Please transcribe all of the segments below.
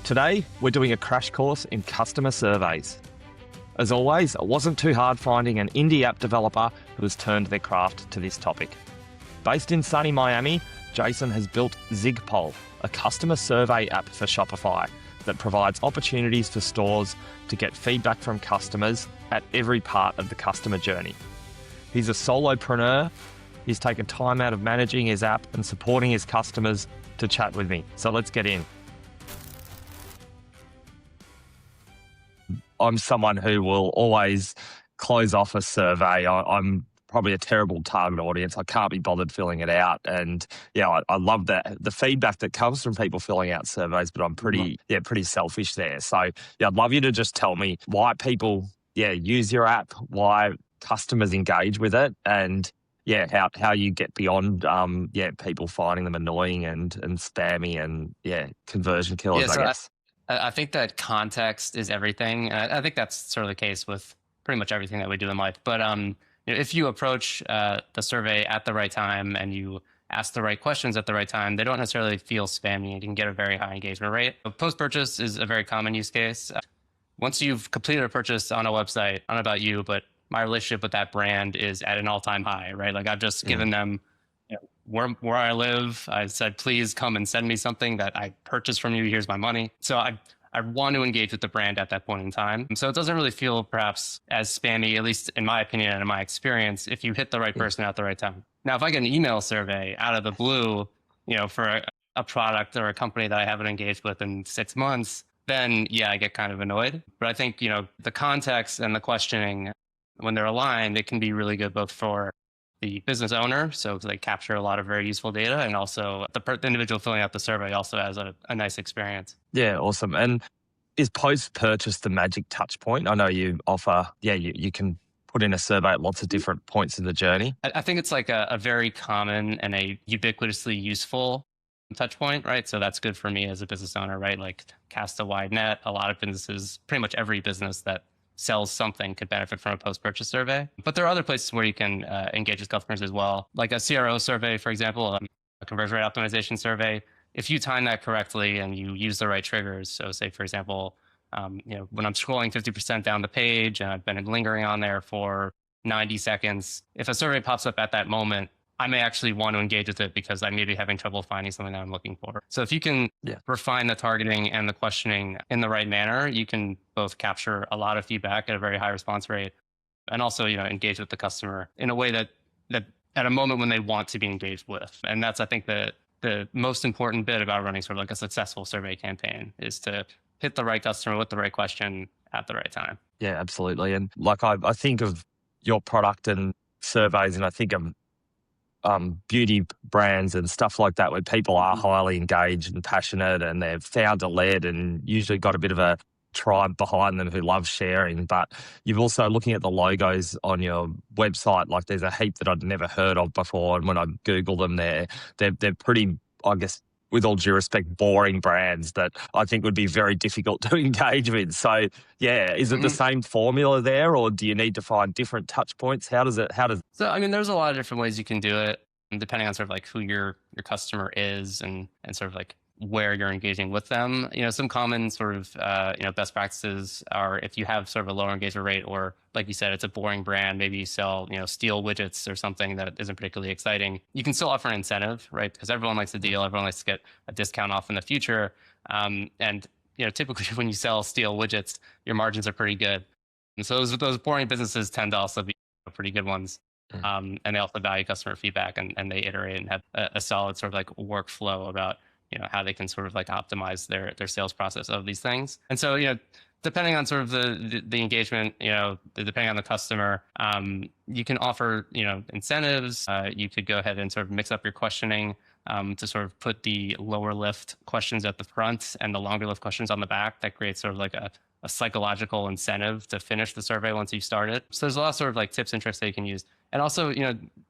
Today, we're doing a crash course in customer surveys. As always, it wasn't too hard finding an indie app developer who has turned their craft to this topic. Based in sunny Miami, Jason has built Zigpoll, a customer survey app for Shopify that provides opportunities for stores to get feedback from customers at every part of the customer journey. He's a solopreneur. He's taken time out of managing his app and supporting his customers to chat with me. So let's get in. I'm someone who will always close off a survey. I'm probably a terrible target audience. I can't be bothered filling it out. And yeah, I love the feedback that comes from people filling out surveys, but I'm pretty selfish there. So yeah, I'd love you to just tell me why people use your app, why customers engage with it, and how you get beyond people finding them annoying and spammy and conversion killers, I guess. I think that context is everything. I think that's sort of the case with pretty much everything that we do in life. But if you approach the survey at the right time and you ask the right questions at the right time, they don't necessarily feel spammy. You can get a very high engagement rate. Post-purchase is a very common use case. Once you've completed a purchase on a website, I don't know about you, but my relationship with that brand is at an all-time high, right? Like I've just given them where I live. I said, please come and send me something that I purchased from you. Here's my money. So I want to engage with the brand at that point in time. So it doesn't really feel perhaps as spammy, at least in my opinion and in my experience, if you hit the right person at the right time. Now, if I get an email survey out of the blue, for a product or a company that I haven't engaged with in 6 months, then I get kind of annoyed. But I think, the context and the questioning, when they're aligned, it can be really good both for the business owner, so they capture a lot of very useful data, and also the individual filling out the survey also has a nice experience. Yeah, awesome. And is post-purchase the magic touch point? I know you offer, you can put in a survey at lots of different points in the journey. I think it's like a very common and a ubiquitously useful touch point, right? So that's good for me as a business owner, right? Like cast a wide net. A lot of businesses, pretty much every business that sells something could benefit from a post-purchase survey. But there are other places where you can engage with customers as well. Like a CRO survey, for example, a conversion rate optimization survey. If you time that correctly and you use the right triggers, so say, for example, when I'm scrolling 50% down the page and I've been lingering on there for 90 seconds, if a survey pops up at that moment, I may actually want to engage with it because I may be having trouble finding something that I'm looking for. So if you can refine the targeting and the questioning in the right manner, you can both capture a lot of feedback at a very high response rate and also, engage with the customer in a way that at a moment when they want to be engaged with. And that's, I think, the most important bit about running sort of like a successful survey campaign is to hit the right customer with the right question at the right time. Yeah, absolutely. And like I think of your product and surveys, and I think of beauty brands and stuff like that, where people are highly engaged and passionate and they're founder-led and usually got a bit of a tribe behind them who love sharing. But you've also, looking at the logos on your website, like there's a heap that I'd never heard of before. And when I Google them, they're pretty, I guess, with all due respect, boring brands that I think would be very difficult to engage with. So is it the same formula there, or do you need to find different touch points? How does So, I mean, there's a lot of different ways you can do it, depending on sort of like who your customer is and sort of like where you're engaging with them. Some common sort of, best practices are if you have sort of a lower engagement rate, or like you said, it's a boring brand, maybe you sell, steel widgets or something that isn't particularly exciting. You can still offer an incentive, right? Because everyone likes a deal. Everyone likes to get a discount off in the future. And typically when you sell steel widgets, your margins are pretty good. And so those boring businesses tend to also be pretty good ones. And they also value customer feedback and they iterate and have a solid sort of like workflow about how they can sort of like optimize their sales process of these things. And so, depending on sort of the engagement, depending on the customer, you can offer, incentives. You could go ahead and sort of mix up your questioning to sort of put the lower lift questions at the front and the longer lift questions on the back. That creates sort of like a psychological incentive to finish the survey once you've started. So there's a lot of sort of like tips and tricks that you can use. And also,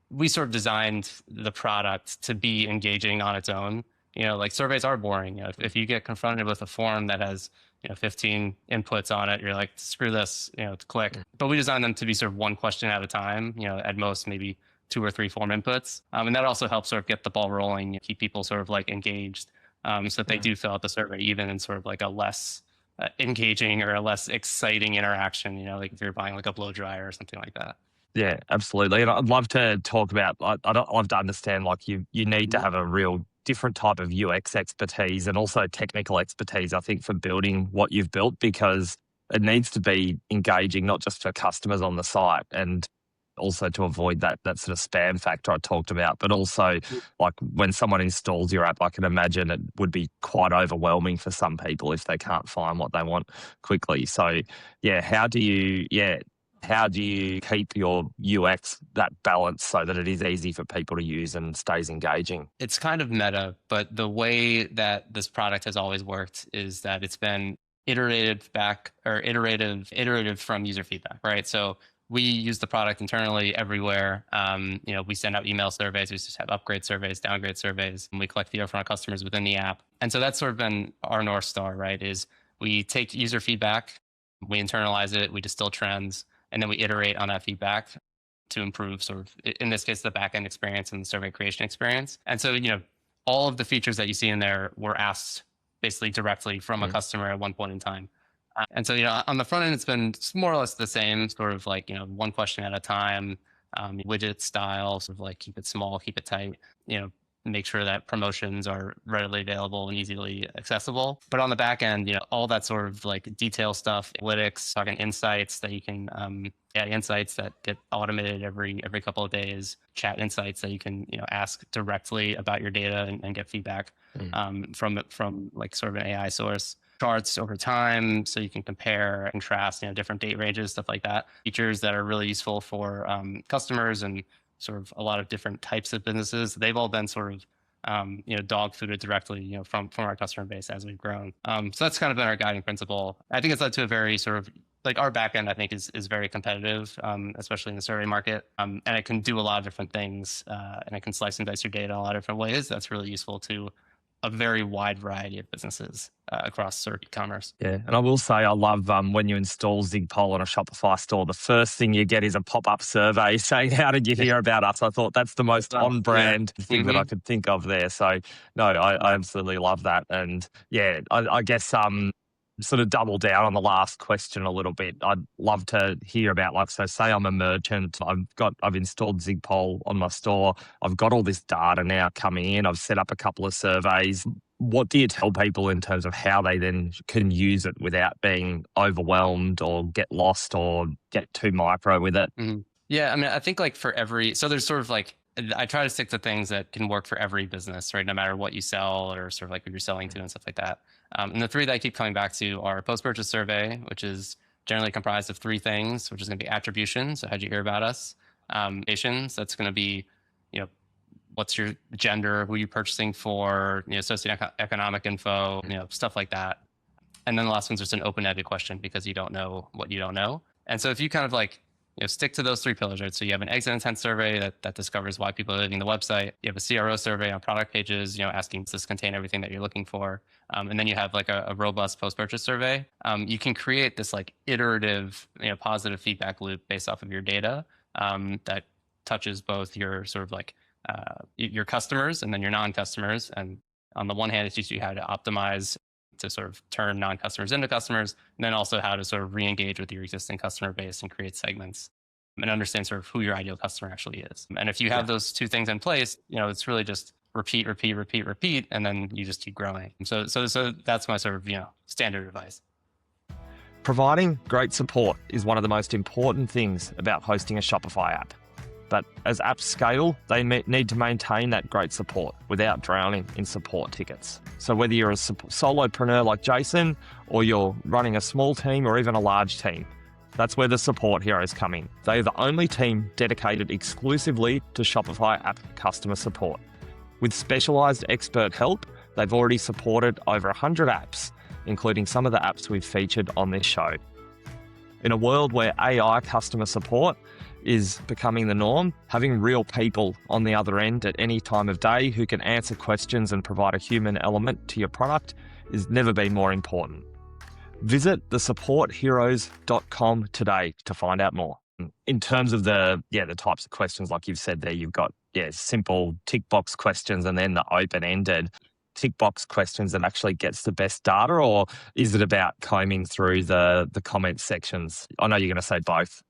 we sort of designed the product to be engaging on its own. Like surveys are boring. If you get confronted with a form that has 15 inputs on it, you're like, screw this, click. But we designed them to be sort of one question at a time, at most maybe 2 or 3 form inputs. And that also helps sort of get the ball rolling, keep people sort of like engaged so that they do fill out the survey, even in sort of like a less engaging or a less exciting interaction, like if you're buying like a blow dryer or something like that. Yeah, absolutely. And I'd love to talk about, I'd love to understand, like you need to have a real different type of UX expertise and also technical expertise, I think, for building what you've built, because it needs to be engaging, not just for customers on the site and also to avoid that sort of spam factor I talked about, but also like when someone installs your app, I can imagine it would be quite overwhelming for some people if they can't find what they want quickly. So yeah, how do you keep your UX that balance so that it is easy for people to use and stays engaging? It's kind of meta, but the way that this product has always worked is that it's been iterative from user feedback, right? So we use the product internally everywhere. We send out email surveys, we just have upgrade surveys, downgrade surveys, and we collect feedback from our customers within the app. And so that's sort of been our North Star, right? Is we take user feedback, we internalize it, we distill trends, and then we iterate on that feedback to improve sort of, in this case, the backend experience and the survey creation experience. And so, all of the features that you see in there were asked basically directly from a customer at one point in time. And so, on the front end, it's been more or less the same, sort of like, one question at a time, widget style, sort of like keep it small, keep it tight, make sure that promotions are readily available and easily accessible. But on the back end, all that sort of like detail stuff, analytics, talking insights that you can, insights that get automated every couple of days, chat insights that you can, ask directly about your data and get feedback from like sort of an AI source. Charts over time, so you can compare, contrast, different date ranges, stuff like that. Features that are really useful for customers and sort of a lot of different types of businesses. They've all been sort of, dog fooded directly, from our customer base as we've grown. So that's kind of been our guiding principle. I think it's led to a very sort of like our backend, I think is very competitive, especially in the survey market. And it can do a lot of different things, and it can slice and dice your data in a lot of different ways. That's really useful to a very wide variety of businesses across sort of e-commerce. Yeah, and I will say I love when you install Zigpoll on a Shopify store, the first thing you get is a pop-up survey saying, how did you hear about us? I thought that's the most on-brand thing that I could think of there. So, no, I absolutely love that. And yeah, I guess sort of double down on the last question a little bit. I'd love to hear about, like, so say I'm a merchant, I've installed Zigpoll on my store, I've got all this data now coming in, I've set up a couple of surveys. What do you tell people in terms of how they then can use it without being overwhelmed or get lost or get too micro with it? Yeah, I mean, I think like so there's sort of like, I try to stick to things that can work for every business, right? No matter what you sell or sort of like who you're selling to and stuff like that. And the three that I keep coming back to are post-purchase survey, which is generally comprised of three things, which is going to be attribution. So how'd you hear about us? That's going to be, what's your gender, who you're purchasing for, socioeconomic info, stuff like that. And then the last one's just an open-ended question because you don't know what you don't know. And so if you kind of like, stick to those three pillars, right? So you have an exit intent survey that discovers why people are leaving the website. You have a CRO survey on product pages, asking, does this contain everything that you're looking for? And then you have like a robust post-purchase survey. You can create this like iterative, positive feedback loop based off of your data that touches both your sort of like your customers and then your non-customers. And on the one hand, it teaches you how to optimize to sort of turn non-customers into customers, and then also how to sort of re-engage with your existing customer base and create segments and understand sort of who your ideal customer actually is. And if you have those two things in place, it's really just repeat, and then you just keep growing. So that's my sort of, standard advice. Providing great support is one of the most important things about hosting a Shopify app. But as apps scale, they need to maintain that great support without drowning in support tickets. So whether you're a solopreneur like Jason, or you're running a small team or even a large team, that's where the support heroes come in. They are the only team dedicated exclusively to Shopify app customer support. With specialized expert help, they've already supported over 100 apps, including some of the apps we've featured on this show. In a world where AI customer support is becoming the norm, having real people on the other end at any time of day who can answer questions and provide a human element to your product is never been more important. Visit thesupportheroes.com today to find out more. In terms of the types of questions, like you've said there, you've got simple tick box questions and then the open-ended. tick box questions that actually gets the best data, or is it about combing through the comment sections? I know you're going to say both.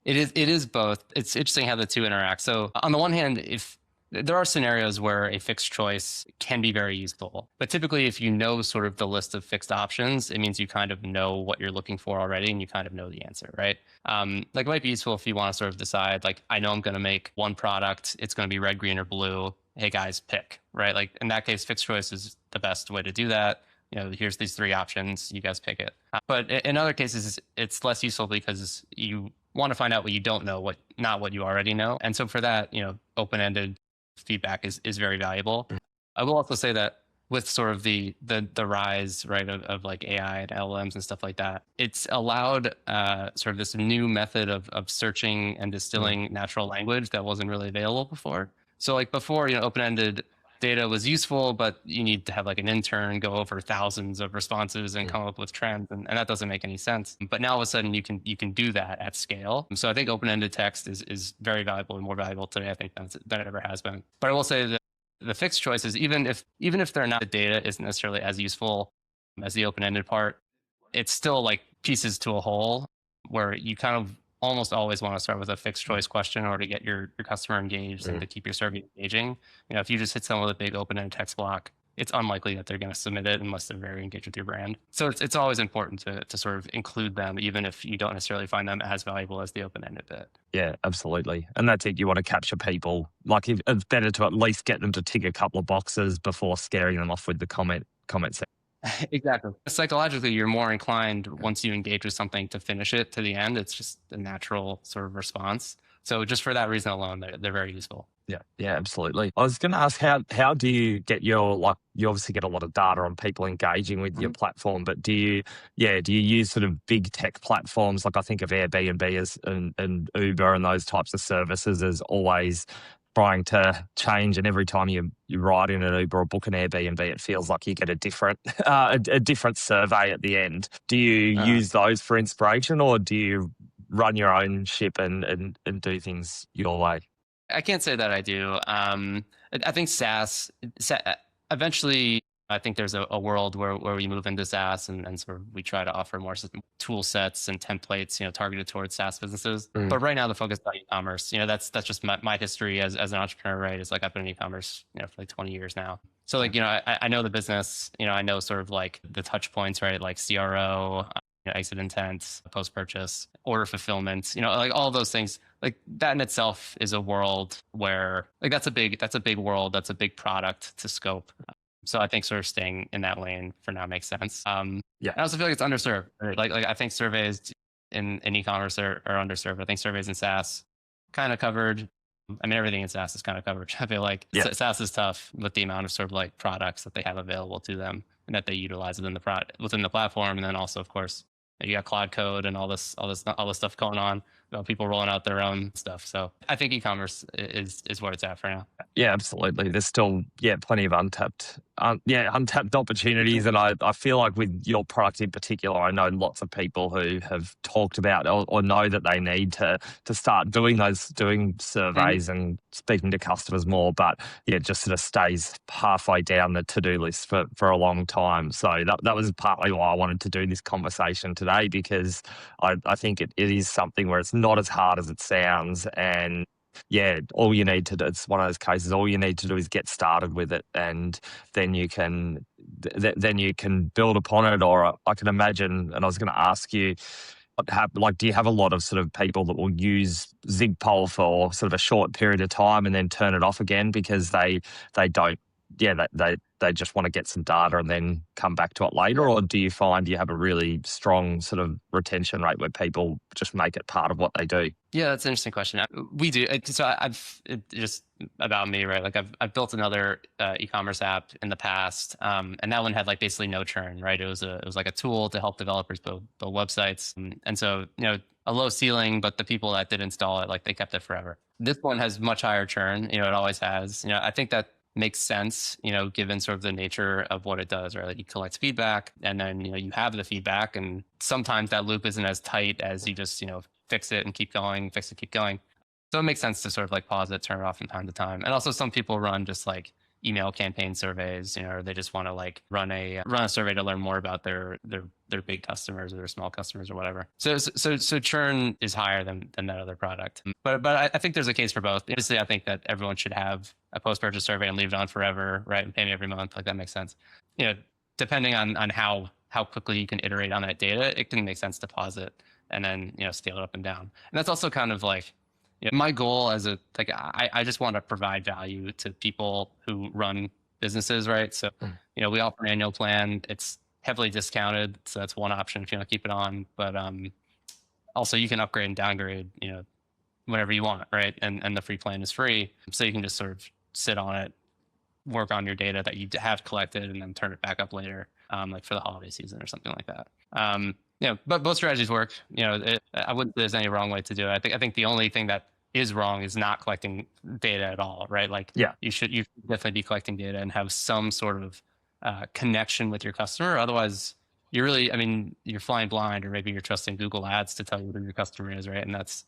It is both. It's interesting how the two interact. So on the one hand, if there are scenarios where a fixed choice can be very useful, but typically if you know sort of the list of fixed options, it means you kind of know what you're looking for already and you kind of know the answer, right? Like it might be useful if you want to sort of decide, like, I know I'm going to make one product, it's going to be red, green, or blue. Hey guys, pick, right? Like in that case, fixed choice is the best way to do that. Here's these three options, you guys pick it. But in other cases, it's less useful because you want to find out what you don't know, not what you already know. And so for that, open-ended feedback is very valuable. I will also say that with sort of the rise, right, of like AI and LLMs and stuff like that, it's allowed sort of this new method of searching and distilling natural language that wasn't really available before. So like before, open-ended data was useful, but you need to have like an intern go over thousands of responses and come up with trends, and that doesn't make any sense. But now all of a sudden you can do that at scale. So I think open-ended text is very valuable and more valuable today, I think, than it ever has been. But I will say that the fixed choices, even if they're not, the data isn't necessarily as useful as the open-ended part, it's still like pieces to a whole where you kind of almost always want to start with a fixed choice question in order to get your customer engaged and to keep your survey engaging. If you just hit someone with a big open-ended text block, it's unlikely that they're going to submit it unless they're very engaged with your brand. So it's always important to sort of include them, even if you don't necessarily find them as valuable as the open-ended bit. Yeah, absolutely. And that's it. You want to capture people. Like it's better to at least get them to tick a couple of boxes before scaring them off with the comment section. Exactly. Psychologically, you're more inclined once you engage with something to finish it to the end. It's just a natural sort of response. So just for that reason alone, they're very useful. Yeah, absolutely. I was going to ask how do you get your, you obviously get a lot of data on people engaging with your platform, but do you use sort of big tech platforms? Like I think of Airbnb and Uber and those types of services as always trying to change, and every time you ride in an Uber or book an Airbnb, it feels like you get a different a different survey at the end. Do you use those for inspiration, or do you run your own ship and do things your way? I can't say that I do. I think SaaS eventually. I think there's a world where we move into SaaS and sort of we try to offer more tool sets and templates, targeted towards SaaS businesses. But right now the focus is on e-commerce. That's just my history as an entrepreneur, right? It's like I've been in e-commerce, for like 20 years now. So like, I know the business, I know sort of like the touch points, right? Like CRO, exit intent, post-purchase, order fulfillment, like all those things. Like that in itself is a world where like that's a big world, that's a big product to scope. So I think sort of staying in that lane for now makes sense. I also feel like it's underserved. Right? Like I think surveys in e-commerce are underserved. I think surveys in SaaS kind of covered. I mean, everything in SaaS is kind of covered. I feel like SaaS is tough with the amount of sort of like products that they have available to them and that they utilize within the platform. And then also, of course, you got Claude Code and all this stuff going on about people rolling out their own stuff. So I think e-commerce is where it's at for now. Yeah, absolutely. There's still plenty of untapped opportunities, and I feel like with your product in particular, I know lots of people who have talked about or know that they need to start doing surveys and speaking to customers more, but it just sort of stays halfway down the to-do list for a long time. So that was partly why I wanted to do this conversation today, because I think it is something where it's not as hard as it sounds, and all you need to do, it's one of those cases, all you need to do is get started with it, and then you can build upon it. Or I can imagine, and I was going to ask you, do you have a lot of sort of people that will use Zigpoll for sort of a short period of time and then turn it off again because they don't, they just want to get some data and then come back to it later? Or do you find you have a really strong sort of retention rate where people just make it part of what they do? Yeah, that's an interesting question. We do. So just about me, right? Like I've built another e-commerce app in the past, and that one had like basically no churn, right? It was like a tool to help developers build websites, and so a low ceiling, but the people that did install it, like they kept it forever. This one has much higher churn. It always has. I think that makes sense, given sort of the nature of what it does, right? Like you collect feedback and then, you have the feedback, and sometimes that loop isn't as tight as you just, fix it and keep going, keep going. So it makes sense to sort of like pause it, turn it off from time to time. And also some people run just like email campaign surveys, or they just want to like run a survey to learn more about their big customers or their small customers or whatever. So churn is higher than that other product. But I think there's a case for both. Obviously, I think that everyone should have a post-purchase survey and leave it on forever, right? And pay me every month. Like that makes sense. Depending on how quickly you can iterate on that data, it can make sense to pause it and then scale it up and down. And that's also kind of like my goal as I just want to provide value to people who run businesses, right? So we offer an annual plan. It's heavily discounted, so that's one option if you want to keep it on. But also you can upgrade and downgrade, whenever you want, right? And the free plan is free, so you can just sort of sit on it, work on your data that you have collected, and then turn it back up later, like for the holiday season or something like that. But both strategies work. I wouldn't say there's any wrong way to do it. I think the only thing that is wrong is not collecting data at all, right? Like you should definitely be collecting data and have some sort of connection with your customer. Otherwise, you're flying blind, or maybe you're trusting Google Ads to tell you who your customer is, right? And that's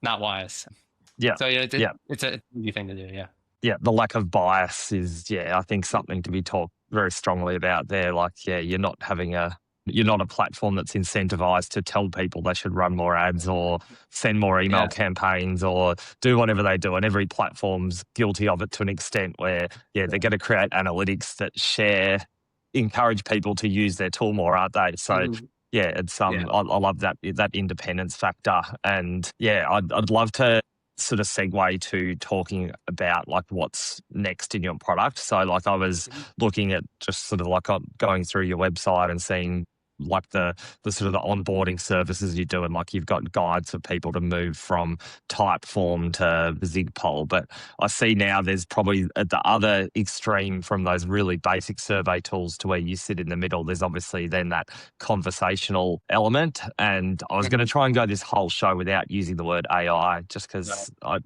not wise. Yeah. So it's an easy thing to do. Yeah. Yeah, the lack of bias is, I think something to be talked very strongly about there. Like, you're not a platform that's incentivized to tell people they should run more ads or send more email campaigns or do whatever they do. And every platform's guilty of it to an extent where, they're going to create analytics that encourage people to use their tool more, aren't they? So, it's I love that independence factor. And I'd love to sort of segue to talking about like what's next in your product. So like I was looking at just sort of like going through your website and seeing like the sort of the onboarding services you do, and like you've got guides for people to move from Typeform to Zigpoll. But I see now there's probably at the other extreme from those really basic survey tools to where you sit in the middle. There's obviously then that conversational element. And I was going to try and go this whole show without using the word AI just because I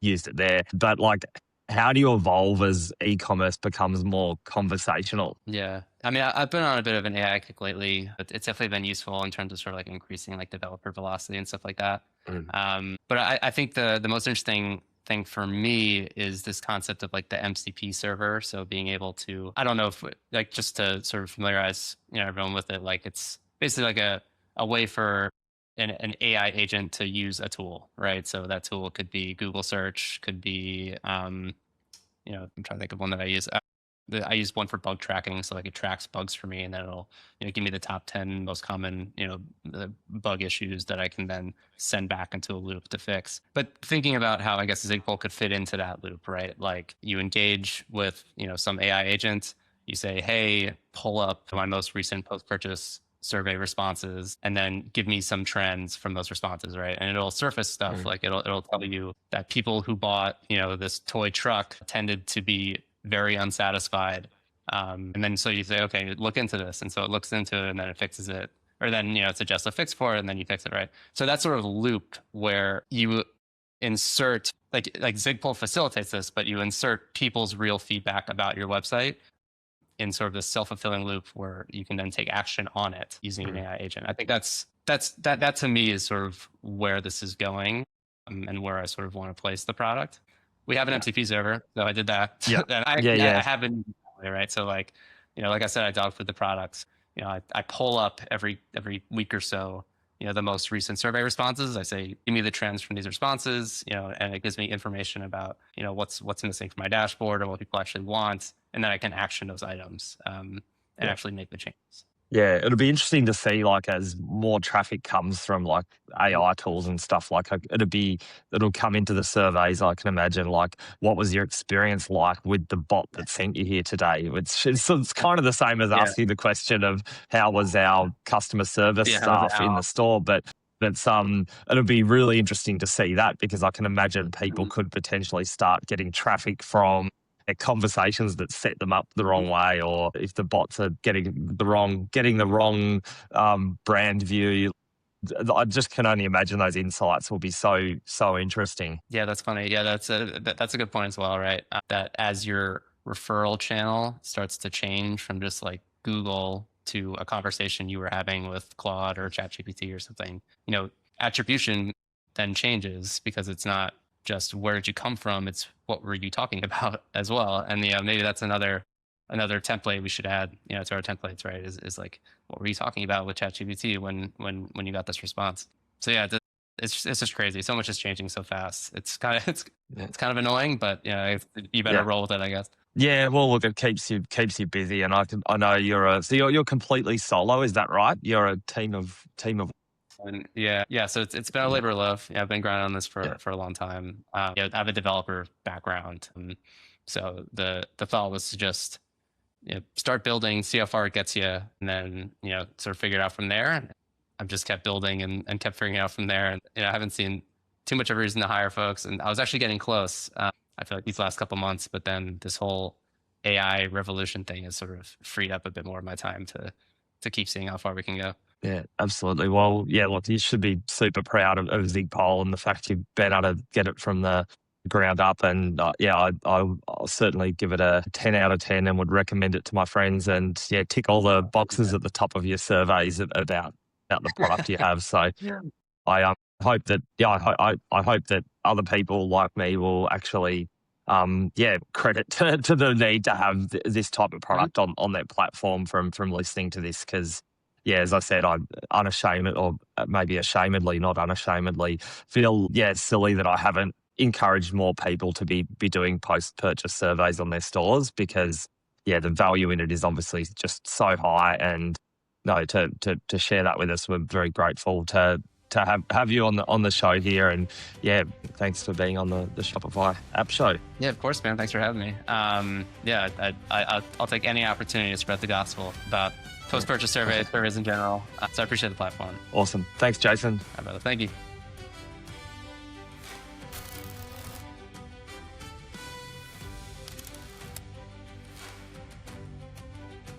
used it there. But like, how do you evolve as e-commerce becomes more conversational? Yeah. I mean, I've been on a bit of an AI kick lately, but it's definitely been useful in terms of sort of like increasing like developer velocity and stuff like that. But I think the most interesting thing for me is this concept of like the MCP server. So being able to, I don't know if like just to sort of familiarize everyone with it, like it's basically like a way for an AI agent to use a tool, right? So that tool could be Google search, could be I'm trying to think of one that I use. I use one for bug tracking, so like it tracks bugs for me, and then it'll give me the top 10 most common the bug issues that I can then send back into a loop to fix. But thinking about how I guess Zigpoll could fit into that loop, right? Like you engage with some AI agent, you say, hey, pull up my most recent post-purchase survey responses and then give me some trends from those responses, right? And it'll surface stuff like it'll tell you that people who bought this toy truck tended to be very unsatisfied, and then so you say, okay, look into this, and so it looks into it and then it fixes it, or then it suggests a fix for it and then you fix it, right? So that sort of loop where you insert like Zigpoll facilitates this, but you insert people's real feedback about your website in sort of this self-fulfilling loop where you can then take action on it using an AI agent. I think that to me is sort of where this is going, and where I sort of want to place the product. We have an MCP server, so I did that. Yeah. And I have been, right? So like, like I said, I dog food the products. I pull up every week or so, the most recent survey responses. I say, give me the trends from these responses, and it gives me information about, what's missing from my dashboard or what people actually want. And then I can action those items and actually make the changes. Yeah, it'll be interesting to see, like, as more traffic comes from like AI tools and stuff, like it'll come into the surveys. I can imagine, like, what was your experience like with the bot that sent you here today? It's kind of the same as asking the question of how was our customer service staff in the store, but it'll be really interesting to see that, because I can imagine people could potentially start getting traffic from conversations that set them up the wrong way, or if the bots are getting the wrong brand view. I just can only imagine those insights will be so interesting. Yeah, that's funny. Yeah, that's a good point as well, right? That as your referral channel starts to change from just like Google to a conversation you were having with Claude or ChatGPT or something, attribution then changes, because it's not just where did you come from? It's what were you talking about as well. And maybe that's another template we should add, to our templates, right? Is like, what were you talking about with ChatGPT when you got this response? So yeah, it's just crazy. So much is changing so fast. It's kind of annoying, but you better roll with it, I guess. Yeah, well, look, it keeps you busy, and I know you're completely solo. Is that right? You're a team of. And yeah. So it's been a labor of love. Yeah, I've been grinding on this for a long time. I have a developer background, so the thought was to just start building, see how far it gets you, and then sort of figure it out from there. I've just kept building and kept figuring it out from there. And I haven't seen too much of a reason to hire folks, and I was actually getting close. I feel like these last couple months, but then this whole AI revolution thing has sort of freed up a bit more of my time to keep seeing how far we can go. Yeah, absolutely. Well, yeah, look, you should be super proud of Zigpoll and the fact you've been able to get it from the ground up. And I'll certainly give it a 10 out of 10 and would recommend it to my friends. And yeah, tick all the boxes at the top of your surveys about the product you have. So I hope that I hope that other people like me will actually credit to the need to have this type of product on their platform from listening to this, because as I said, I unashamed, or maybe ashamedly, not unashamedly, feel silly that I haven't encouraged more people to be doing post-purchase surveys on their stores, because the value in it is obviously just so high. And no, to share that with us, we're very grateful to have you on the show here. And thanks for being on the Shopify App Show. Yeah, of course, man. Thanks for having me. I'll take any opportunity to spread the gospel about post-purchase surveys in general. So I appreciate the platform. Awesome. Thanks, Jason. All right, brother. Thank you.